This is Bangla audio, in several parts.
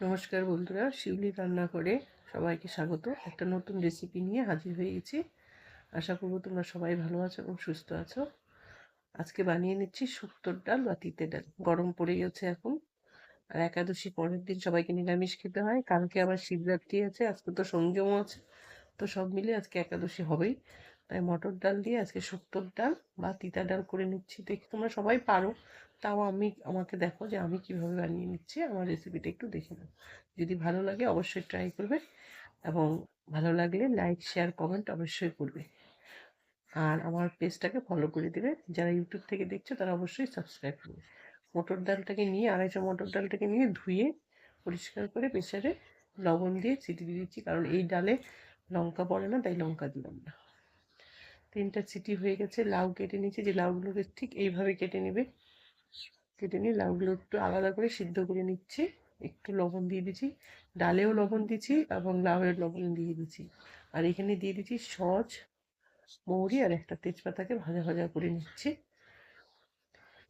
নমস্কার বন্ধুরা, শিউলি রান্না করে সবাইকে স্বাগত। একটা নতুন রেসিপি নিয়ে হাজির হয়ে গেছি। আশা করবো তোমরা সবাই ভালো আছো এবং সুস্থ আছো। আজকে বানিয়ে নিচ্ছি শুক্তোর ডাল বা তিতে ডাল। গরম পড়ে গেছে এখন, আর একাদশী পরের দিন সবাইকে নিরামিষ খেতে হয়। কালকে আবার শিবরাত্রি আছে, আজকে তো সংযমও আছে। তো সব মিলে আজকে একাদশী হবেই, তাই মটর ডাল দিয়ে আজকে শুক্তোর ডাল বা তিতা ডাল করে নিচ্ছি। দেখি তোমরা সবাই পারো, তাও আমাকে দেখো যে আমি কিভাবে বানিয়ে নিচ্ছি। আমার রেসিপিটা একটু দেখে নাও। যদি ভালো লাগে অবশ্যই ট্রাই করবে, এবং ভালো লাগলে লাইক শেয়ার কমেন্ট অবশ্যই করবে। আর আমার পেজটাকে ফলো করে দেবে। যারা ইউটিউব থেকে দেখছো তারা অবশ্যই সাবস্ক্রাইব করবে। আড়াইশো মটর ডালটাকে নিয়ে ধুয়ে পরিষ্কার করে প্রেসারে লবণ দিয়ে সিটি দিয়ে দিচ্ছি, কারণ এই ডালে লঙ্কা পড়ে না, তাই লঙ্কা দিলাম না। 3টা সিটি হয়ে গেছে। লাউ কেটে নিয়েছি, যে লাউগুলোকে ঠিক এইভাবে কেটে নেবে। কেটে নিয়ে লাউগুলো একটু আলাদা করে সিদ্ধ করে নিচ্ছি। একটু লবণ দিয়ে দিচ্ছি, ডালেও লবণ দিচ্ছি এবং লাউয়ের লবণ দিয়ে দিচ্ছি। আর এখানে দিয়ে দিচ্ছি সজ, মৌরি আর একটা তেজপাতাকে ভাজা ভাজা করে নিচ্ছি।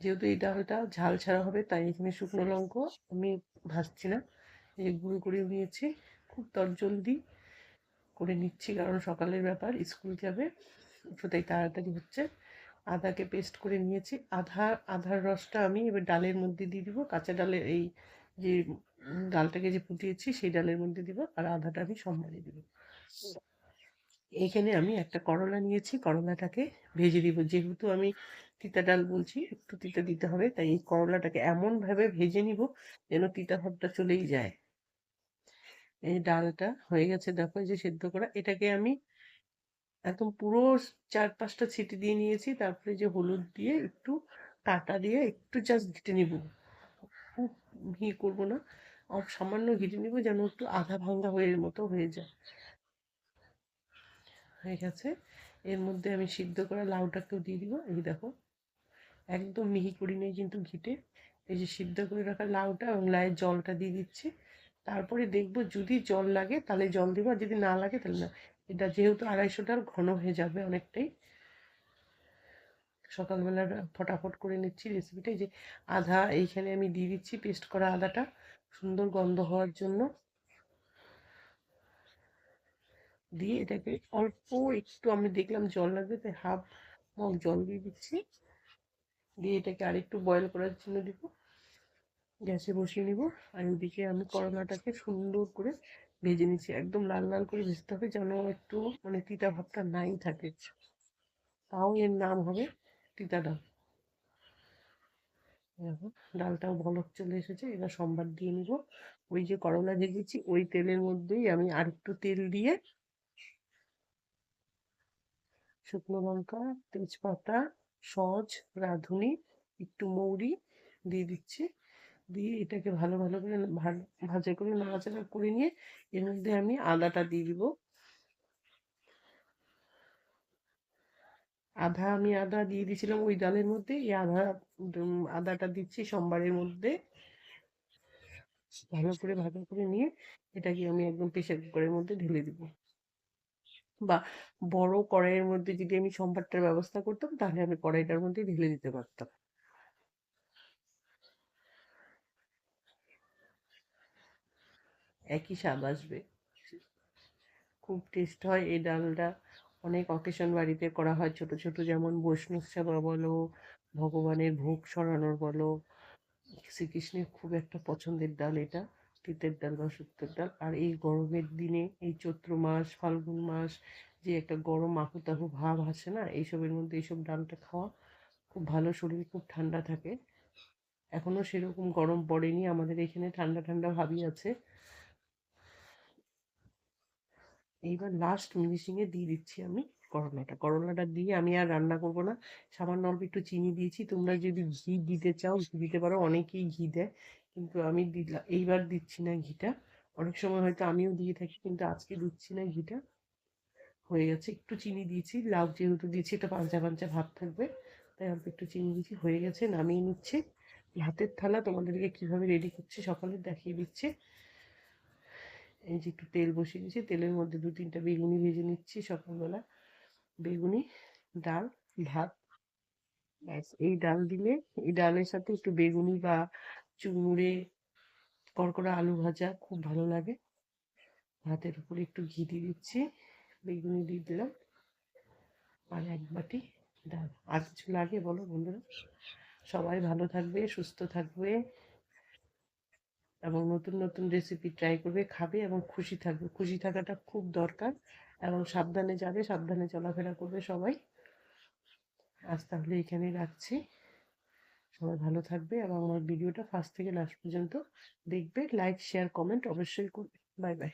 যেহেতু এই ডালটা ঝাল ছাড়া হবে, তাই এখানে শুকনো লঙ্কা আমি ভাজছি না, এই গুঁড়ো করে নিয়েছি। খুব তরজলদি করে নিচ্ছি, কারণ সকালের ব্যাপার, স্কুল যাবে, একটু তাই তাড়াতাড়ি হচ্ছে। আদাকে পেস্ট করে নিয়েছি। আধার রসটা আমি এবার ডালের মধ্যে দিয়ে দিব। কাঁচা ডালের এই যে ডালটাকে যে ফুটিয়েছি সেই ডালের মধ্যে দিব, আর আধাটা আমি সম্বারে দিব। এইখানে আমি একটা করলা নিয়েছি, করলাটাকে ভেজে দিব। যেহেতু আমি তিতা ডাল বলছি, একটু তিতা দিতে হবে, তাই এই করলাটাকে এমনভাবে ভেজে নিব যেন তিতা ভাবটা চলেই যায়। এই ডালটা হয়ে গেছে, দেখো এই যে সেদ্ধ করা, এটাকে আমি একদম পুরো 4-5টা সিটি দিয়ে নিয়েছি। তারপরে যে হলুদ দিয়ে একটু টাটা দিয়ে একটু জাস্ট ঘেটে নিব, খুব মিহি করবো না, সামান্য ঘেটে নিব যেন একটু আধা ভাঙ্গা হয়ে মতো হয়ে যায়। হয়ে গেছে। এর মধ্যে আমি সিদ্ধ করা লাউটাকেও দিয়ে দিব। এই দেখো, একদম মিহি করি নেই কিন্তু ঘিটে। এই যে সিদ্ধ করে রাখা লাউটা এবং লাউয়ের জলটা দিয়ে দিচ্ছি। তারপরে দেখবো যদি জল লাগে তাহলে জল দিব, আর যদি না লাগে তাহলে না। এটা যেহেতু 250টার ঘন হয়ে যাবে অনেকটাই, সকালবেলা ফটাফট করে নিচ্ছি রেসিপিটা। এই যে আদা এইখানে আমি দিয়ে দিচ্ছি, পেস্ট করা আদাটা সুন্দর গন্ধ হওয়ার জন্য। দিয়ে এটাকে অল্প একটু, আমি দেখলাম জল লাগবে তাই হাফ মগ জল দিয়ে দিচ্ছি। দিয়ে এটাকে আরেকটু বয়েল করার জন্য দিব, গ্যাসে বসিয়ে নিব। আর ওইদিকে আমি করলাটাকে সুন্দর করে ভেজে নিচ্ছি। একদম লাল লাল করে ভেজতে হবে, যেন একটু মানে তিতা ভাবটা নাই থাকে, তাও এর নাম হবে তিতা ডাল। দেখো ডালটাও বলক চলে এসেছে, এবার সম্বার দিয়ে নিব। ওই যে করলা ভেজেছি ওই তেলের মধ্যেই আমি আরেকটু তেল দিয়ে শুকনো লঙ্কা, তেজপাতা, সজ, রাঁধুনি, একটু মৌরি দিয়ে দিচ্ছি। দিয়ে এটাকে ভালো ভালো করে ভাজা করে নাড়াচাড়া করে নিয়ে এর মধ্যে আমি আদাটা দিয়ে দিব। আমি আদা দিয়ে দিয়েছিলাম ওই ডালের মধ্যে, এই আদাটা দিচ্ছি সম্বারের মধ্যে। ভালো করে নিয়ে এটাকে আমি একদম প্রেসার কুকারের মধ্যে ঢেলে দিব। বা বড় কড়াইয়ের মধ্যে যদি আমি সম্বারটার ব্যবস্থা করতাম তাহলে আমি কড়াইটার মধ্যে ঢেলে দিতে পারতাম। একই স্বাদ আসবে, খুব টেস্ট হয় এই ডালটা। অনেক অকেশন বাড়িতে করা হয় ছোট ছোট, যেমন বৈষ্ণব সেবা বলো, ভগবানের ভোগ সরানোর বলো। শ্রীকৃষ্ণের খুব একটা পছন্দের ডাল এটা, তিতের ডাল বা শুক্তোর ডাল। আর এই গরমের দিনে, এই চৈত্র মাস ফাল্গুন মাস, যে একটা গরম আহুতাহু ভাব আসে না, এইসবের মধ্যে এইসব ডালটা খাওয়া খুব ভালো, শরীর খুব ঠান্ডা থাকে। এখনো সেরকম গরম পড়েনি, আমাদের এখানে ঠান্ডা ঠান্ডা ভাবই আছে। এইবার লাস্ট ফিনিশিংয়ে দিয়ে দিচ্ছি আমি করলাটা দিয়ে আমি আর রান্না করব না। সামান্য অল্প একটু চিনি দিয়েছি, তোমরা যদি ঘি দিতে চাও ঘি দিতে পারো, অনেকেই ঘি দেয়, কিন্তু আমি দিলাম এইবার দিচ্ছি না ঘিটা। অনেক সময় হয়তো আমিও দিয়ে থাকি, কিন্তু আজকে দিচ্ছি না ঘিটা। হয়ে গেছে, একটু চিনি দিয়েছি, লাউ যেহেতু দিয়েছি এটা পাঞ্চা পাঞ্চা ভাব থাকবে, তাই অল্প একটু চিনি দিয়েছি। হয়ে গেছে, নামিয়ে নিচ্ছে। ভাতের থালা তোমাদেরকে কিভাবে রেডি করছি সকালে দেখিয়ে দিচ্ছে। এই যে একটু তেল বসিয়ে দিয়েছি, তেলের মধ্যে 2-3টা বেগুনি ভেজে নিচ্ছি সকালবেলা। বেগুনি, ডাল, ভাত, ব্যাস। এই ডাল দিলে, এই ডালের সাথে একটু বেগুনি বা চুড়মুড়ে কড়কড়া আলু ভাজা খুব ভালো লাগে। ভাতের উপরে একটু ঘি দিয়ে দিচ্ছি, বেগুনি দিয়ে দিলাম, আর এক বাটি ডাল। আর কিছু লাগে বলো বন্ধুরা? সবাই ভালো থাকবে, সুস্থ থাকবে এবং নতুন নতুন রেসিপি ট্রাই করবে, খাবে এবং খুশি থাকবে। খুশি থাকাটা খুব দরকার এবং সাবধানে যাবে, সাবধানে চলাফেরা করবে সবাই। আজ তাহলে এখানেই রাখছি। সবাই ভালো থাকবে এবং আমার ভিডিওটা ফার্স্ট থেকে লাস্ট পর্যন্ত দেখবে। লাইক শেয়ার কমেন্ট অবশ্যই করবে। Bye bye.